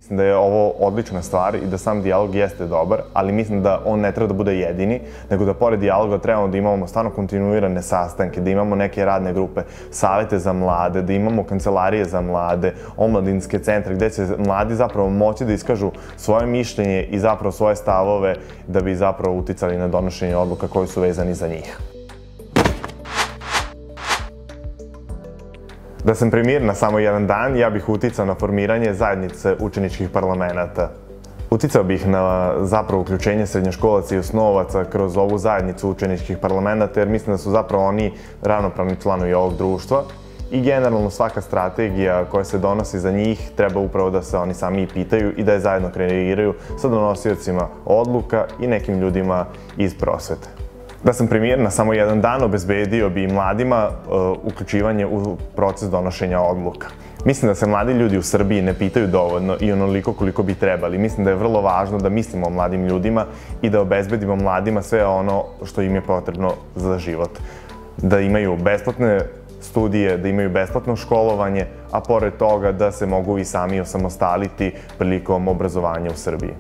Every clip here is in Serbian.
Mislim da je ovo odlična stvar i da sam dijalog jeste dobar, ali mislim da on ne treba da bude jedini, nego da pored dijaloga trebamo da imamo stvarno kontinuirane sastanke, da imamo neke radne grupe, savete za mlade, da imamo kancelarije za mlade, omladinske centre gde će mladi zapravo moći da iskažu svoje mišljenje i zapravo svoje stavove da bi zapravo uticali na donošenje odluka koji su vezani za njih. Da sam premijer na samo jedan dan, ja bih uticao na formiranje zajednice učeničkih parlamenata. Uticao bih na zapravo uključenje srednjoškolaca i osnovaca kroz ovu zajednicu učeničkih parlamenata, jer mislim da su zapravo oni ravnopravni članovi ovog društva i generalno svaka strategija koja se donosi za njih treba upravo da se oni sami pitaju i da je zajedno kreiraju sa donosiocima odluka i nekim ljudima iz prosvete. Da sam premijer na samo jedan dan, obezbedio bi mladima uključivanje u proces donošenja odluka. Mislim da se mladi ljudi u Srbiji ne pitaju dovoljno i onoliko koliko bi trebali. Mislim da je vrlo važno da mislimo o mladim ljudima i da obezbedimo mladima sve ono što im je potrebno za život. Da imaju besplatne studije, da imaju besplatno školovanje, a pored toga da se mogu i sami osamostaliti prilikom obrazovanja u Srbiji.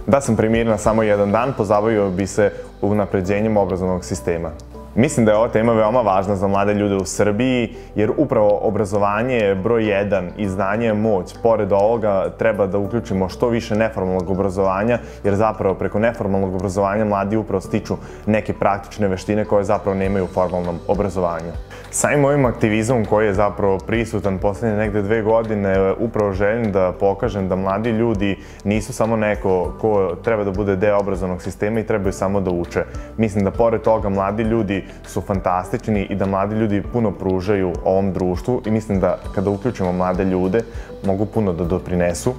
Da sam premijer na samo jedan dan, pozabavio bi se unapređenjem obrazovnog sistema. Mislim da je ova tema veoma važna za mlade ljude u Srbiji, jer upravo obrazovanje je broj 1 i znanje je moć. Pored ovoga treba da uključimo što više neformalnog obrazovanja, jer zapravo preko neformalnog obrazovanja mladi upravo stiču neke praktične veštine koje zapravo nemaju u formalnom obrazovanju. Samim ovim aktivizmom koji je zapravo prisutan poslednje negde 2 godine, upravo želim da pokažem da mladi ljudi nisu samo neko ko treba da bude deo obrazovnog sistema i trebaju samo da uče. Mislim da pored toga mladi ljudi su fantastični i da mladi ljudi puno pružaju ovom društvu i mislim da kada uključimo mlade ljude mogu puno da doprinesu.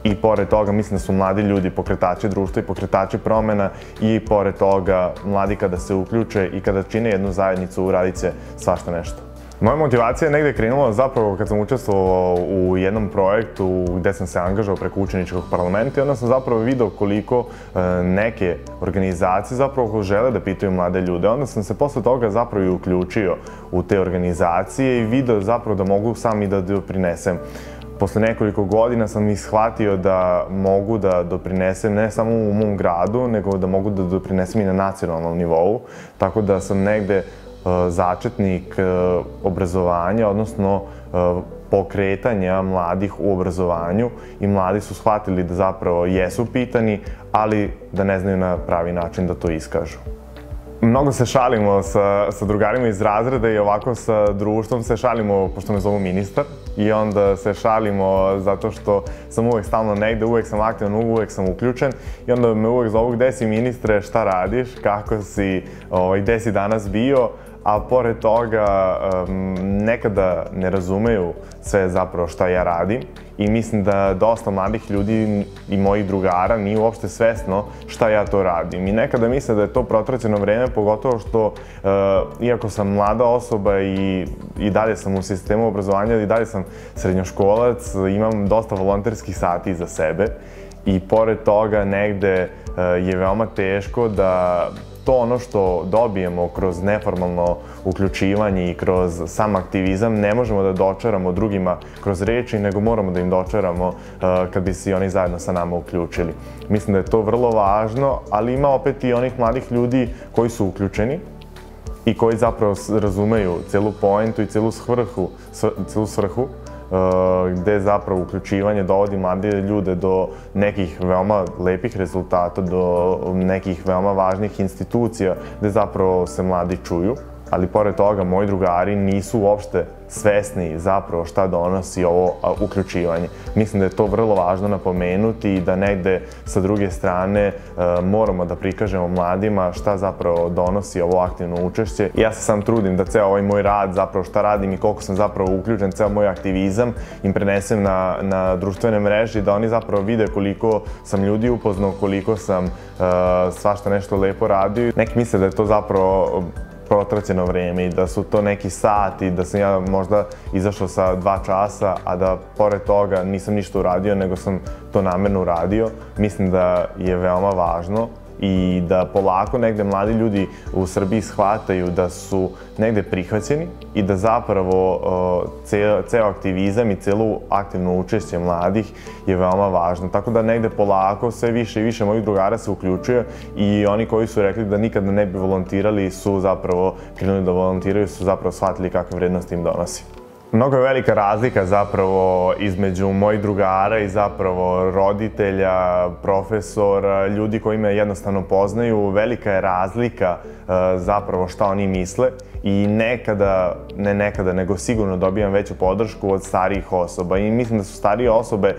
I pored toga mislim da su mladi ljudi pokretači društva i pokretači promena i pored toga mladi kada se uključe i kada čine jednu zajednicu uradit će svašta nešto. Moja motivacija je negde krenula zapravo kad sam učestvovao u jednom projektu gde sam se angažao preko učeničkog parlamenta i onda sam zapravo video koliko neke organizacije zapravo žele da pitaju mlade ljude. Onda sam se posle toga zapravo i uključio u te organizacije i video zapravo da mogu sam i da doprinesem. Posle nekoliko godina sam i shvatio da mogu da doprinesem ne samo u mom gradu, nego da mogu da doprinesem i na nacionalnom nivou. Tako da sam negde začetnik obrazovanja, odnosno pokretanja mladih u obrazovanju i mladi su shvatili da zapravo jesu pitani, ali da ne znaju na pravi način da to iskažu. Mnogo se šalimo sa drugarima iz razreda i ovako sa društvom se šalimo, pošto me zovu ministar, i onda se šalimo zato što sam uvek stalno negde, uvek sam aktivan, uvek sam uključen i onda me uvek zovu gde si ministre, šta radiš, kako si, gde si danas bio, a pored toga nekada ne razumeju sve zapravo šta ja radim i mislim da dosta mladih ljudi i mojih drugara nije uopšte svesno šta ja to radim. I nekada misle da je to protraćeno vreme, pogotovo što, iako sam mlada osoba i dalje sam u sistemu obrazovanja, i dalje sam srednjoškolac, imam dosta volonterskih sati iza sebe i pored toga negde je veoma teško da to ono što dobijemo kroz neformalno uključivanje i kroz sam aktivizam ne možemo da dočaramo drugima kroz reči, nego moramo da im dočaramo kad bi se i oni zajedno sa nama uključili. Mislim da je to vrlo važno, ali ima opet i onih mladih ljudi koji su uključeni i koji zapravo razumeju celu poentu i celu svrhu gde zapravo uključivanje dovodi mlade ljude do nekih veoma lepih rezultata, do nekih veoma važnih institucija gde zapravo se mladi čuju. Ali pored toga, moji drugari nisu uopšte svesni zapravo šta donosi ovo uključivanje. Mislim da je to vrlo važno napomenuti i da negde sa druge strane moramo da prikažemo mladima šta zapravo donosi ovo aktivno učešće. Ja se sam trudim da ceo ovaj moj rad, zapravo šta radim i koliko sam zapravo uključen, ceo moj aktivizam im prenesem na društvene mreže i da oni zapravo vide koliko sam ljudi upoznao, koliko sam svašta nešto lepo radio. Neki misle da je to zapravo protraćeno vreme i da su to neki sati, da sam ja možda izašao sa 2 časa, a da pored toga nisam ništa uradio, nego sam to namerno uradio. Mislim da je veoma važno i da polako negde mladi ljudi u Srbiji shvataju da su negde prihvaćeni i da zapravo ceo aktivizam i celo aktivno učešće mladih je veoma važno. Tako da negde polako sve više i više mojih drugara se uključuje i oni koji su rekli da nikada ne bi volontirali su zapravo krenuli da volontiraju, su zapravo shvatili kakve vrednosti im donosi. Mnogo je velika razlika zapravo između mojih drugara i zapravo roditelja, profesora, ljudi koji me jednostavno poznaju. Velika je razlika zapravo šta oni misle i nekada, nego sigurno dobijam veću podršku od starijih osoba i mislim da su starije osobe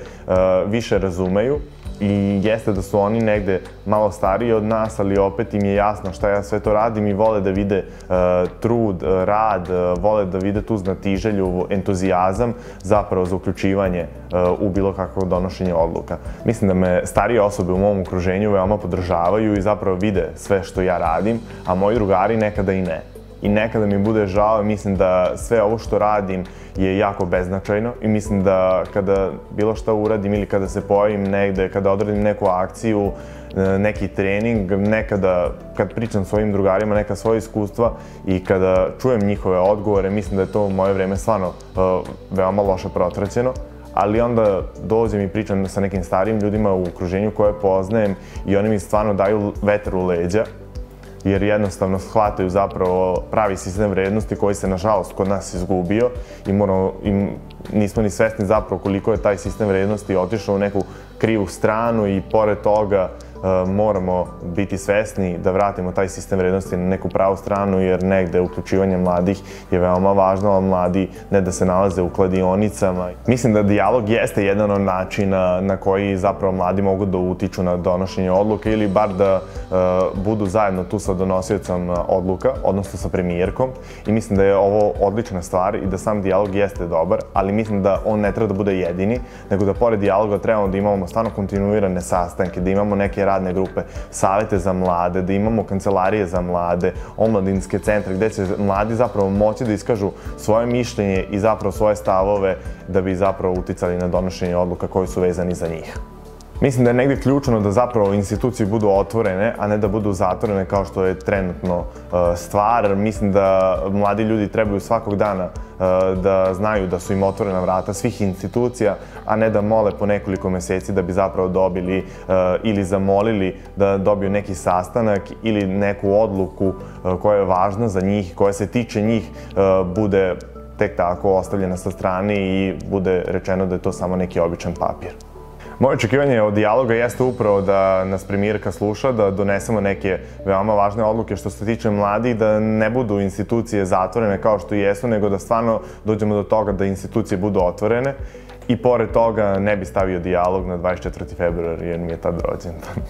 više razumeju. I jeste da su oni negde malo stariji od nas, ali opet im je jasno šta ja sve to radim i vole da vide trud, rad, vole da vide tu znatiželju, entuzijazam zapravo za uključivanje u bilo kakvo donošenje odluka. Mislim da me starije osobe u mom okruženju veoma podržavaju i zapravo vide sve što ja radim, a moji drugari nekada i ne. I nekada mi bude žao i mislim da sve ovo što radim je jako beznačajno i mislim da kada bilo šta uradim ili kada se pojavim negde, kada odradim neku akciju, neki trening, nekada kad pričam svojim drugarima neka svoja iskustva i kada čujem njihove odgovore, mislim da je to u moje vreme stvarno veoma loše protraćeno. Ali onda dođem i pričam sa nekim starijim ljudima u okruženju koje poznajem i oni mi stvarno daju vetar u leđa, jer jednostavno shvataju zapravo pravi sistem vrednosti koji se nažalost kod nas izgubio i nismo ni svesni zapravo koliko je taj sistem vrednosti otišao u neku krivu stranu i pored toga moramo biti svesni da vratimo taj sistem vrednosti na neku pravu stranu, jer negde uključivanje mladih je veoma važno, a mladi ne da se nalaze u kladionicama. Mislim da dijalog jeste jedan od načina na koji zapravo mladi mogu da utiču na donošenje odluka ili bar da budu zajedno tu sa donosiocem odluka, odnosno sa premijerkom, i mislim da je ovo odlična stvar i da sam dijalog jeste dobar, ali mislim da on ne treba da bude jedini, nego da pored dijaloga trebamo da imamo stvarno kontinuirane sastanke, da imamo neke radne grupe, savete za mlade, da imamo kancelarije za mlade, omladinske centre gde će mladi zapravo moći da iskažu svoje mišljenje i zapravo svoje stavove da bi zapravo uticali na donošenje odluka koji su vezani za njih. Mislim da je negdje ključno da zapravo institucije budu otvorene, a ne da budu zatvorene kao što je trenutno stvar. Mislim da mladi ljudi trebaju svakog dana da znaju da su im otvorena vrata svih institucija, a ne da mole po nekoliko meseci da bi zapravo dobili ili zamolili da dobiju neki sastanak ili neku odluku koja je važna za njih, koja se tiče njih, bude tek tako ostavljena sa strane i bude rečeno da je to samo neki običan papir. Moje očekivanje od dijaloga jeste upravo da nas premijerka sluša, da donesemo neke veoma važne odluke što se tiče mladih, da ne budu institucije zatvorene kao što jesu, nego da stvarno dođemo do toga da institucije budu otvorene. I pored toga ne bi stavio dijalog na 24. februar jer mi je tad rođendan.